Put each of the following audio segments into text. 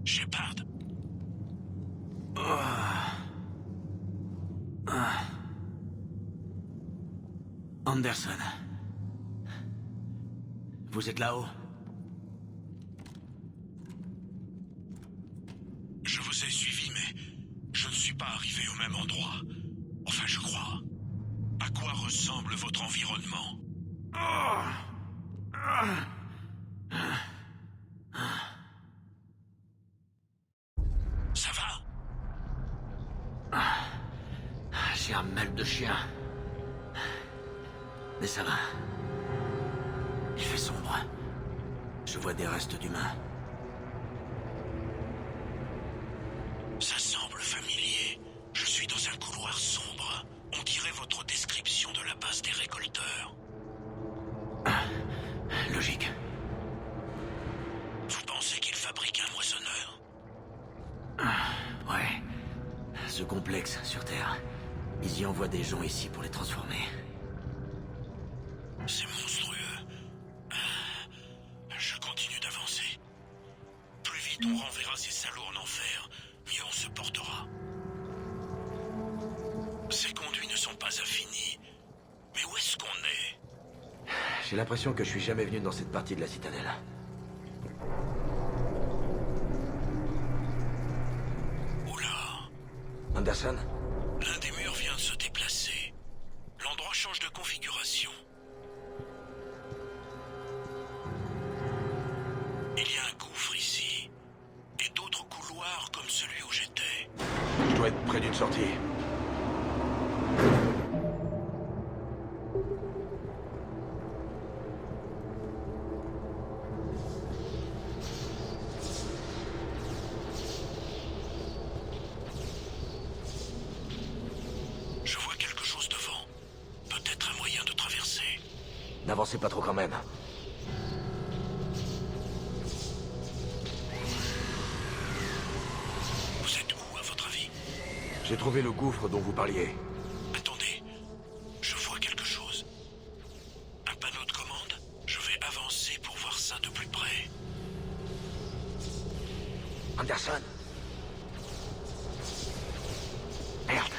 Shepard. Anderson. Vous êtes là-haut? Je vous ai suivi, mais je ne suis pas arrivé au même endroit. Enfin, je crois. À quoi ressemble votre environnement? Ça va? J'ai un mal de chien. Mais ça va. Il fait sombre. Je vois des restes d'humains. Ça semble familier. Je suis dans un couloir sombre. On dirait votre description de la base des récolteurs. Logique. Vous pensez qu'ils fabriquent un moissonneur? Ouais. Ce complexe sur Terre. Ils y envoient des gens ici pour les transformer. C'est monstrueux. Je continue d'avancer. Plus vite on renverra ces salauds en enfer, mieux on se portera. Ces conduits ne sont pas infinis. Mais où est-ce qu'on est? J'ai l'impression que je suis jamais venu dans cette partie de la citadelle. Oula. Anderson? L'un des murs vient de se déplacer. L'endroit change de configuration. Il y a un gouffre ici. Et d'autres couloirs comme celui où j'étais. Je dois être près d'une sortie. Je vois quelque chose devant. Peut-être un moyen de traverser. N'avancez pas trop quand même. Vous êtes où, à votre avis? J'ai trouvé le gouffre dont vous parliez. Attendez. Je vois quelque chose. Un panneau de commande? ça de plus près. Anderson. Merde.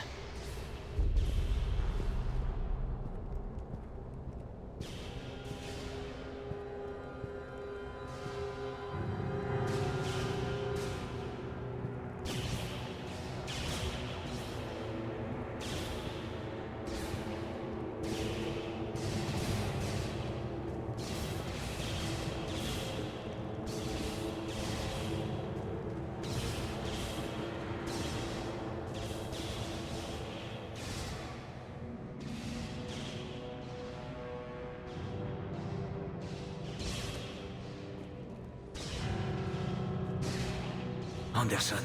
Anderson.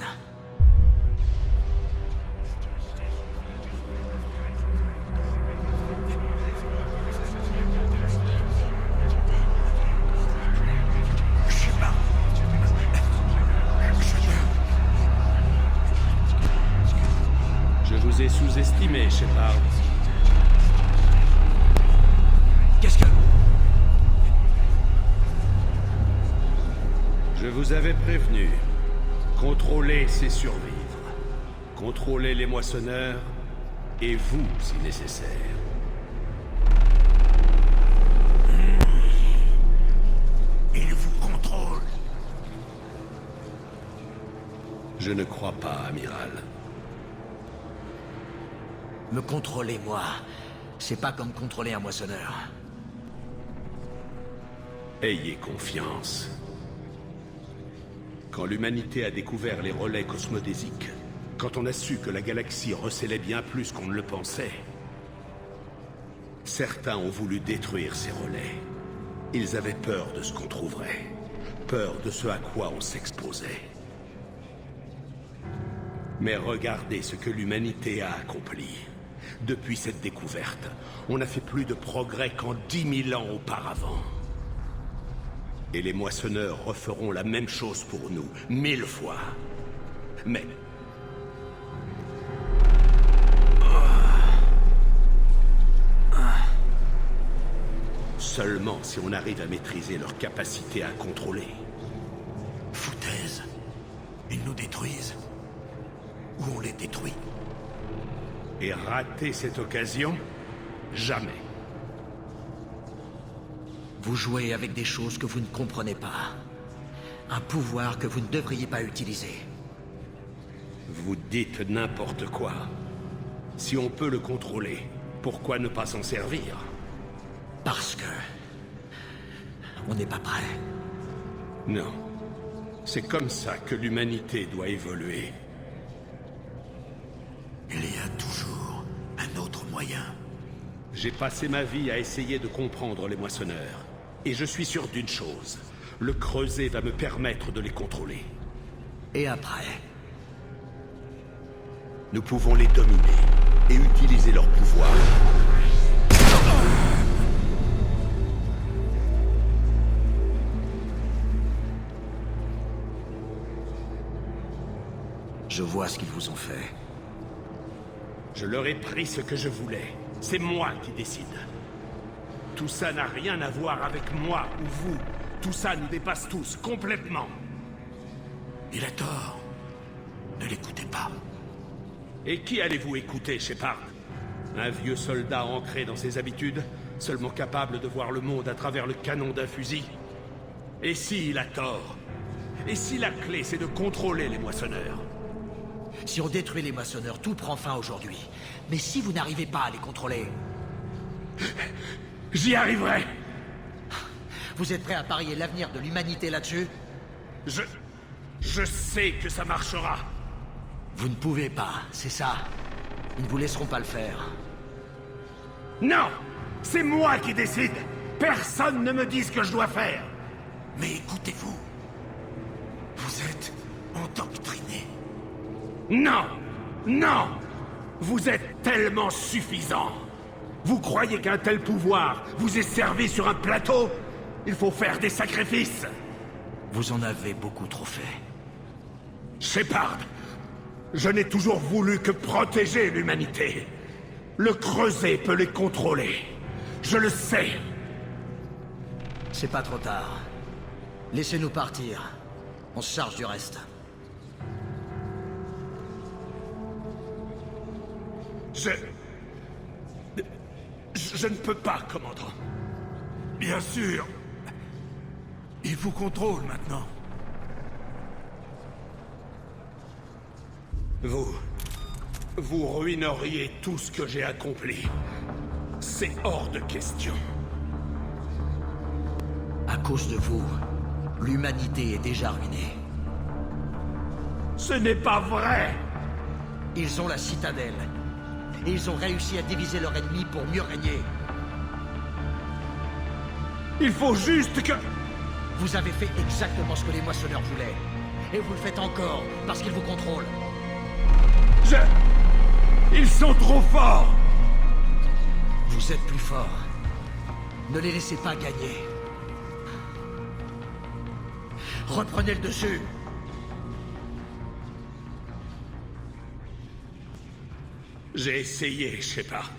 Je vous ai sous-estimé, Shepard. Qu'est-ce que... Je vous avais prévenu. Contrôler, c'est survivre. Contrôlez les moissonneurs, et vous, si nécessaire. Il vous contrôle. Je ne crois pas, amiral. Me contrôler, moi, c'est pas comme contrôler un moissonneur. Ayez confiance. Quand l'humanité a découvert les relais cosmodésiques, quand on a su que la galaxie recélait bien plus qu'on ne le pensait, certains ont voulu détruire ces relais. Ils avaient peur de ce qu'on trouverait, peur de ce à quoi on s'exposait. Mais regardez ce que l'humanité a accompli. Depuis cette découverte, on a fait plus de progrès qu'en 10 000 ans auparavant. Et les moissonneurs referont la même chose pour nous, 1000 fois. Mais... seulement si on arrive à maîtriser leur capacité à contrôler. Foutaise. Ils nous détruisent. Ou on les détruit. Et rater cette occasion? Jamais. Vous jouez avec des choses que vous ne comprenez pas. Un pouvoir que vous ne devriez pas utiliser. Vous dites n'importe quoi. Si on peut le contrôler, pourquoi ne pas s'en servir? Parce que... on n'est pas prêt. Non. C'est comme ça que l'humanité doit évoluer. Il y a toujours un autre moyen. J'ai passé ma vie à essayer de comprendre les moissonneurs. Et je suis sûr d'une chose. Le creuset va me permettre de les contrôler. Et après? Nous pouvons les dominer et utiliser leur pouvoir. Je vois ce qu'ils vous ont fait. Je leur ai pris ce que je voulais. C'est moi qui décide. Tout ça n'a rien à voir avec moi ou vous. Tout ça nous dépasse tous, complètement. Il a tort. Ne l'écoutez pas. Et qui allez-vous écouter, Shepard? Un vieux soldat ancré dans ses habitudes, seulement capable de voir le monde à travers le canon d'un fusil? Et s'il a tort? Et si la clé, c'est de contrôler les moissonneurs? Si on détruit les moissonneurs, tout prend fin aujourd'hui. Mais si vous n'arrivez pas à les contrôler... J'y arriverai! Vous êtes prêt à parier l'avenir de l'humanité là-dessus? Je sais que ça marchera. Vous ne pouvez pas, c'est ça. Ils ne vous laisseront pas le faire. Non! C'est moi qui décide! Personne ne me dit ce que je dois faire! Mais écoutez-vous. Vous êtes endoctriné. Non! Non! Vous êtes tellement suffisant! Vous croyez qu'un tel pouvoir vous est servi sur un plateau? Il faut faire des sacrifices! Vous en avez beaucoup trop fait. Shepard, je n'ai toujours voulu que protéger l'humanité. Le creuset peut les contrôler. Je le sais. C'est pas trop tard. Laissez-nous partir. On se charge du reste. Je ne peux pas, commandant. Bien sûr. Il vous contrôle maintenant. Vous ruineriez tout ce que j'ai accompli. C'est hors de question. À cause de vous, l'humanité est déjà ruinée. Ce n'est pas vrai! Ils ont la citadelle. Et ils ont réussi à diviser leur ennemi pour mieux régner. Il faut juste que... Vous avez fait exactement ce que les moissonneurs voulaient. Et vous le faites encore, parce qu'ils vous contrôlent. Ils sont trop forts! Vous êtes plus forts. Ne les laissez pas gagner. Reprenez le dessus. J'ai essayé, Shepard.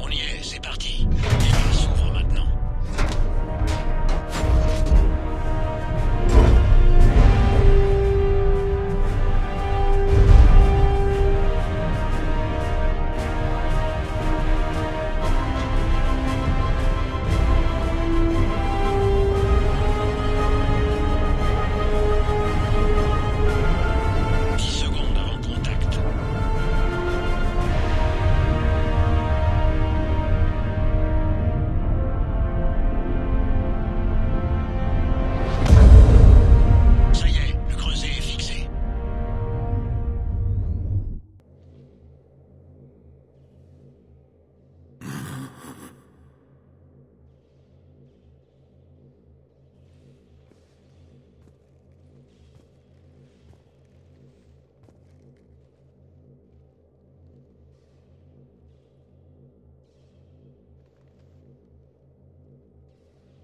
On y est, c'est parti. Les portes s'ouvrent maintenant.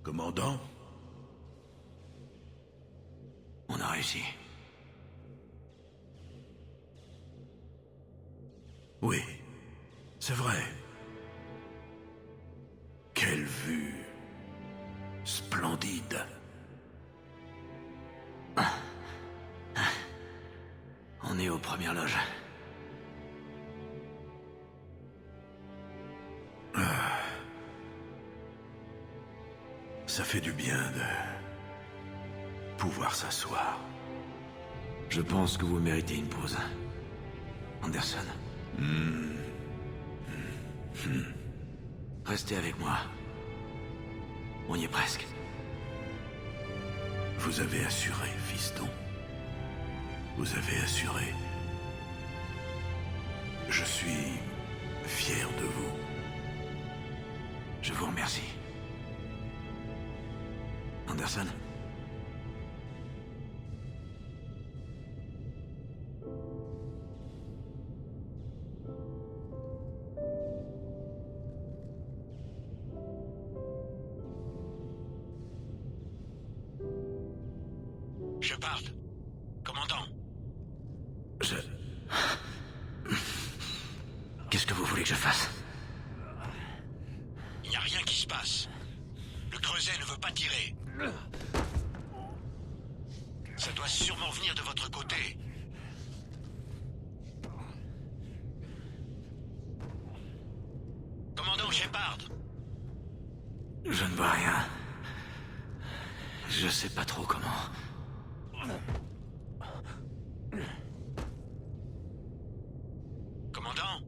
Commandant? On a réussi. Oui, c'est vrai. Quelle vue splendide. On est aux premières loges. Ça fait du bien de pouvoir s'asseoir. Je pense que vous méritez une pause. Anderson. Restez avec moi. On y est presque. Vous avez assuré, fiston. Vous avez assuré. Je suis fier de vous. Je vous remercie. Anderson? Shepard. Commandant. Qu'est-ce que vous voulez que je fasse? Il n'y a rien qui se passe. Le creuset ne veut pas tirer. Ça doit sûrement venir de votre côté. Commandant Shepard. Je ne vois rien. Je sais pas trop comment. Commandant?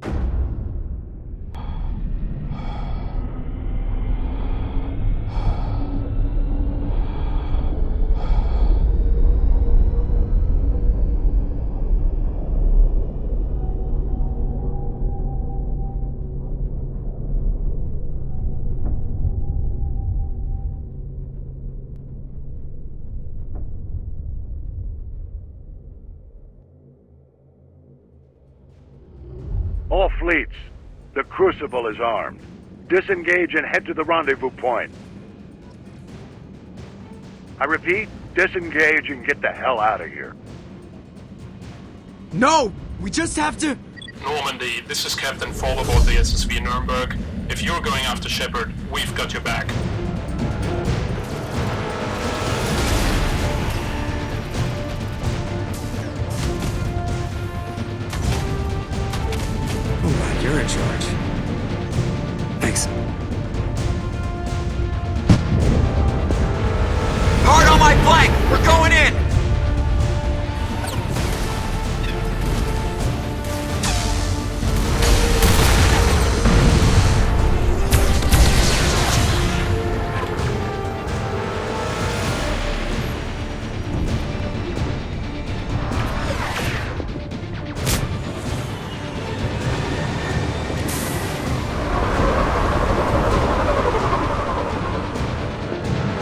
All fleets. The Crucible is armed. Disengage and head to the rendezvous point. I repeat, disengage and get the hell out of here. No! We just have to... Normandy, this is Captain Fall aboard the SSV Nuremberg. If you're going after Shepard, we've got your back. Oh wow, you're in charge. Thanks. Hard on my flank! We're going in!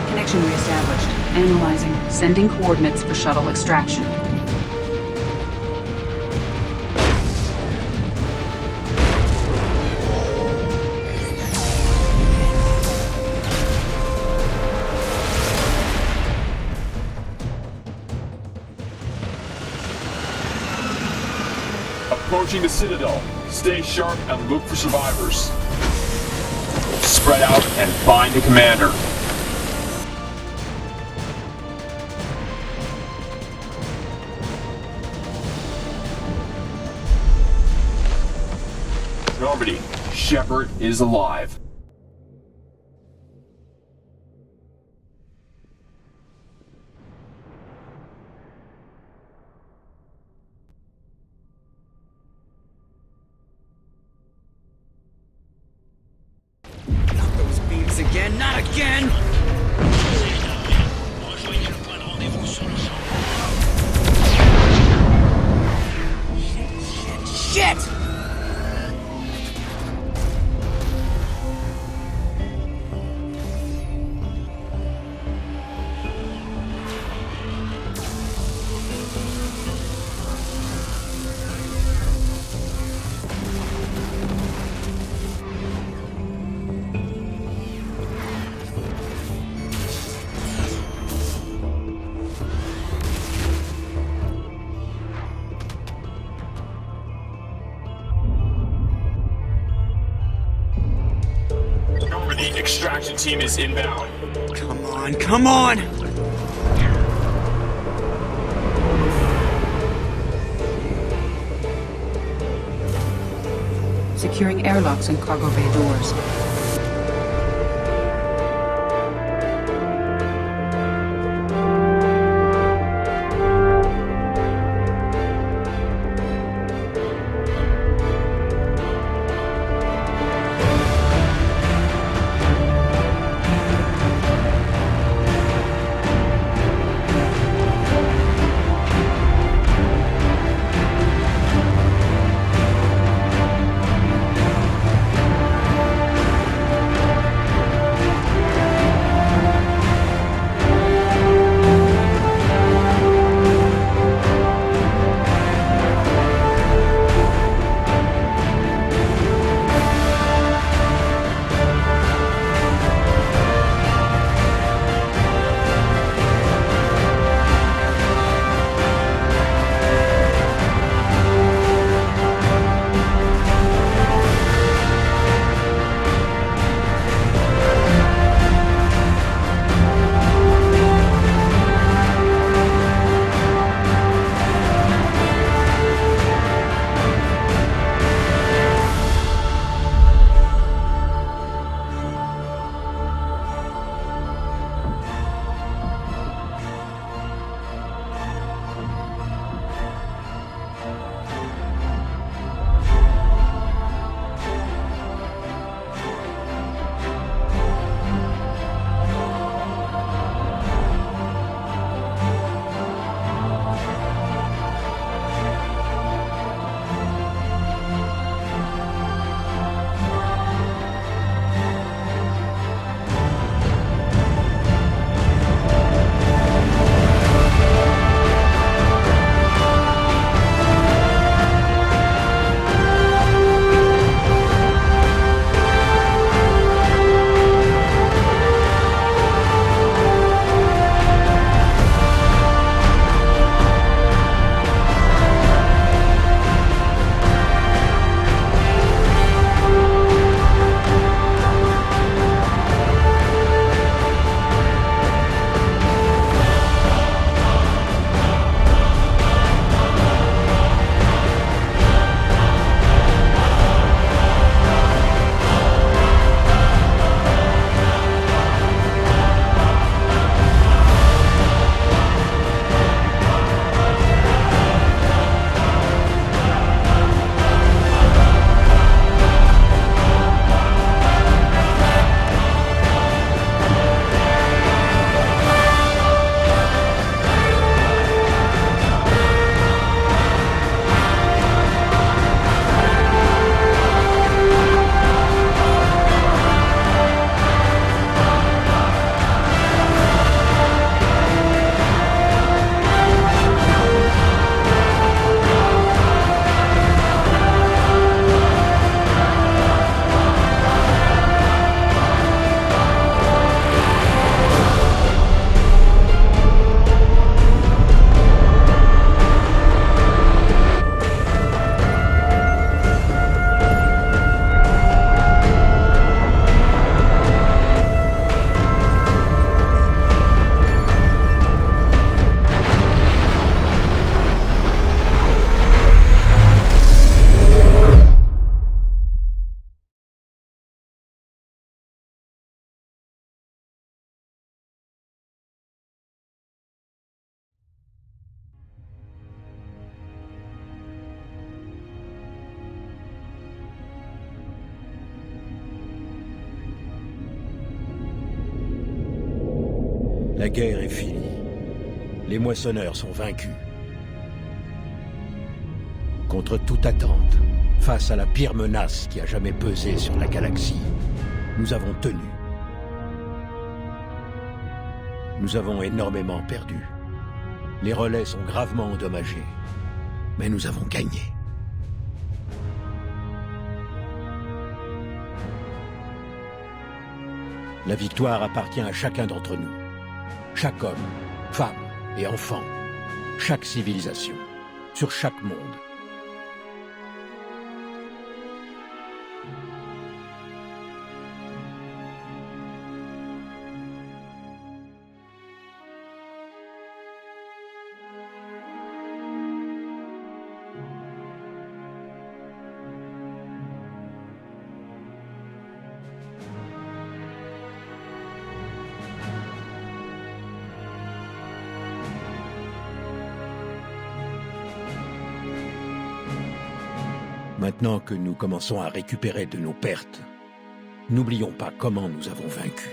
Connection reestablished. Analyzing. Sending coordinates for shuttle extraction. Approaching the Citadel. Stay sharp and look for survivors. Spread out and find the commander. Normandy, Shepard is alive. Not those beams again, not again! Rejoignez le point de rendez-vous sur le champ. Shit! Normandy, extraction team is inbound. Come on, come on! Securing airlocks and cargo bay doors. La guerre est finie. Les moissonneurs sont vaincus. Contre toute attente, face à la pire menace qui a jamais pesé sur la galaxie, nous avons tenu. Nous avons énormément perdu. Les relais sont gravement endommagés. Mais nous avons gagné. La victoire appartient à chacun d'entre nous. Chaque homme, femme et enfant. Chaque civilisation. Sur chaque monde. Maintenant que nous commençons à récupérer de nos pertes, n'oublions pas comment nous avons vaincu.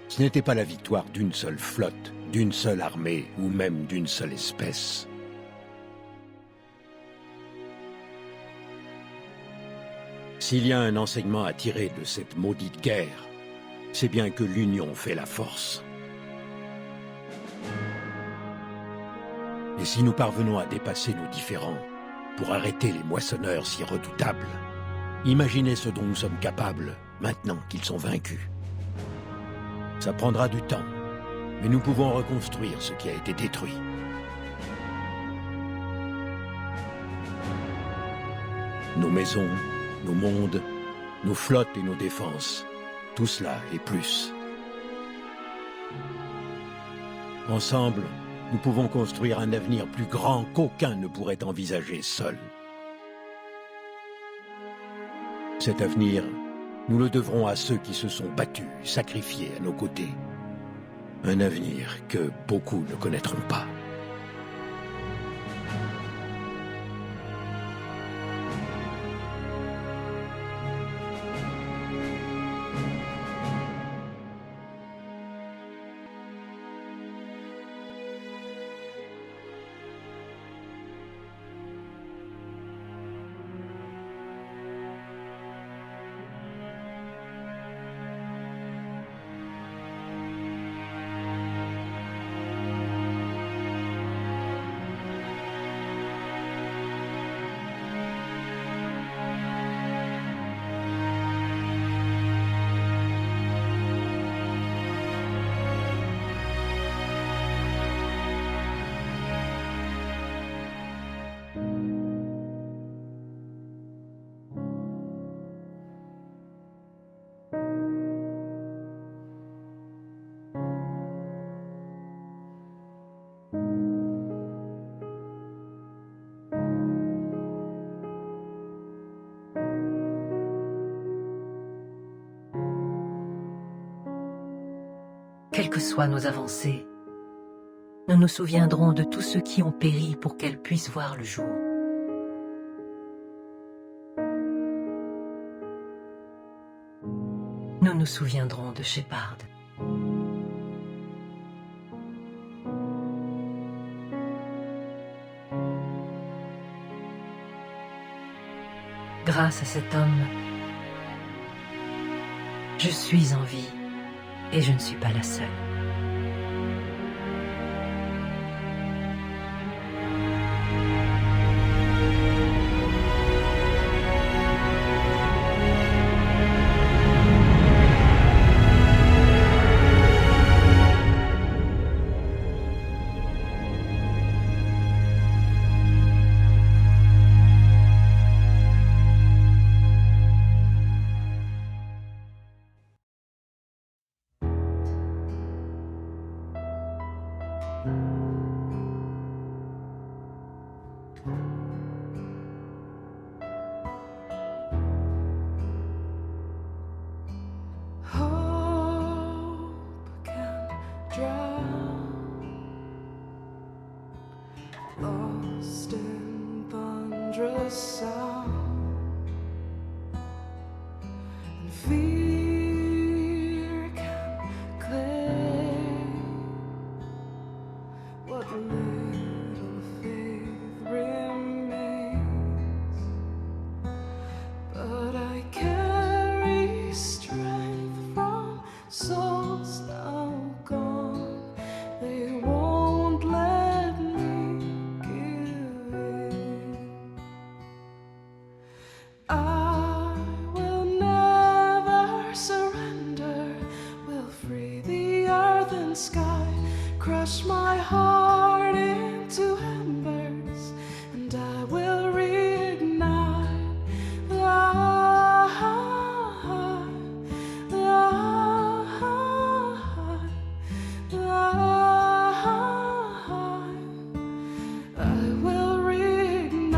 Ce n'était pas la victoire d'une seule flotte, d'une seule armée ou même d'une seule espèce. S'il y a un enseignement à tirer de cette maudite guerre, c'est bien que l'union fait la force. Et si nous parvenons à dépasser nos différends pour arrêter les moissonneurs si redoutables, imaginez ce dont nous sommes capables maintenant qu'ils sont vaincus. Ça prendra du temps, mais nous pouvons reconstruire ce qui a été détruit. Nos maisons, nos mondes, nos flottes et nos défenses, tout cela et plus. Ensemble, nous pouvons construire un avenir plus grand qu'aucun ne pourrait envisager seul. Cet avenir, nous le devrons à ceux qui se sont battus, sacrifiés à nos côtés. Un avenir que beaucoup ne connaîtront pas. Quelles que soient nos avancées, nous nous souviendrons de tous ceux qui ont péri pour qu'elles puissent voir le jour. Nous nous souviendrons de Shepard. Grâce à cet homme, je suis en vie. Et je ne suis pas la seule. Lost soul's now gone. They won't let me give in. I will never surrender. Will free the earth and sky, crush my heart into embers, and I will reignite the I will reignite.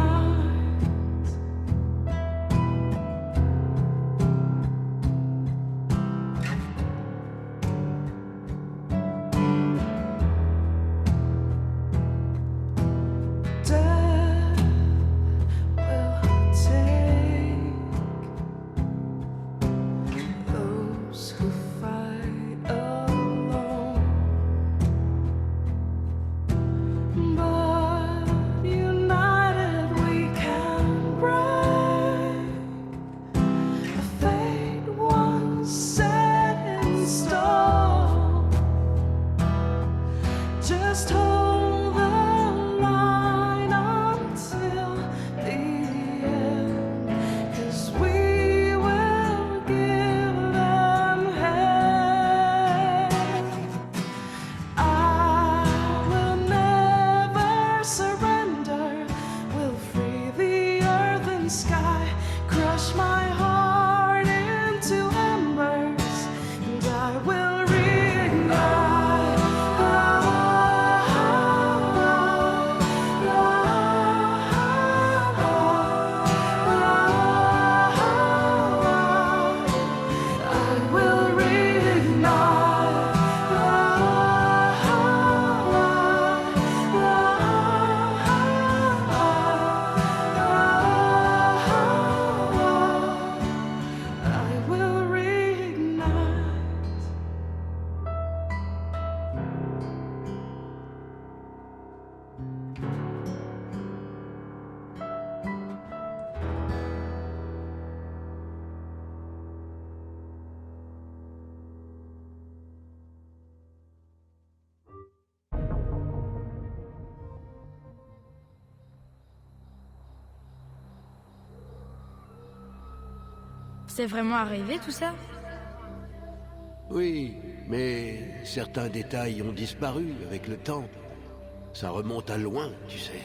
Death will take those who fight alone, but united we can break a fate once set in stone. Just hold the line until the end, 'cause we will give them hell. I will never surrender. Will free the earth and sky, crush my heart into embers, and I will reignite. I will C'est vraiment arrivé tout ça? Oui, mais certains détails ont disparu avec le temps. Ça remonte à loin, tu sais.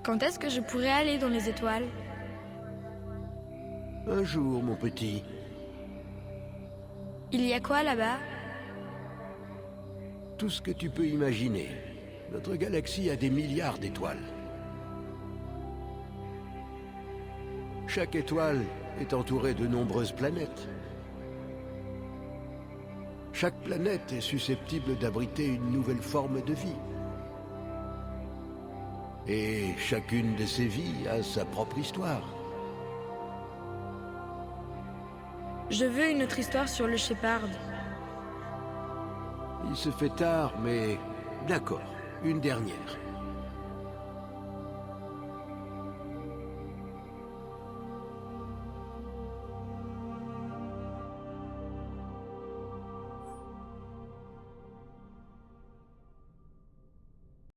Quand est-ce que je pourrais aller dans les étoiles? Un jour, mon petit. Il y a quoi là-bas? Tout ce que tu peux imaginer. Notre galaxie a des milliards d'étoiles. Chaque étoile est entourée de nombreuses planètes. Chaque planète est susceptible d'abriter une nouvelle forme de vie. Et chacune de ces vies a sa propre histoire. Je veux une autre histoire sur le Shepard. Il se fait tard, mais d'accord, une dernière.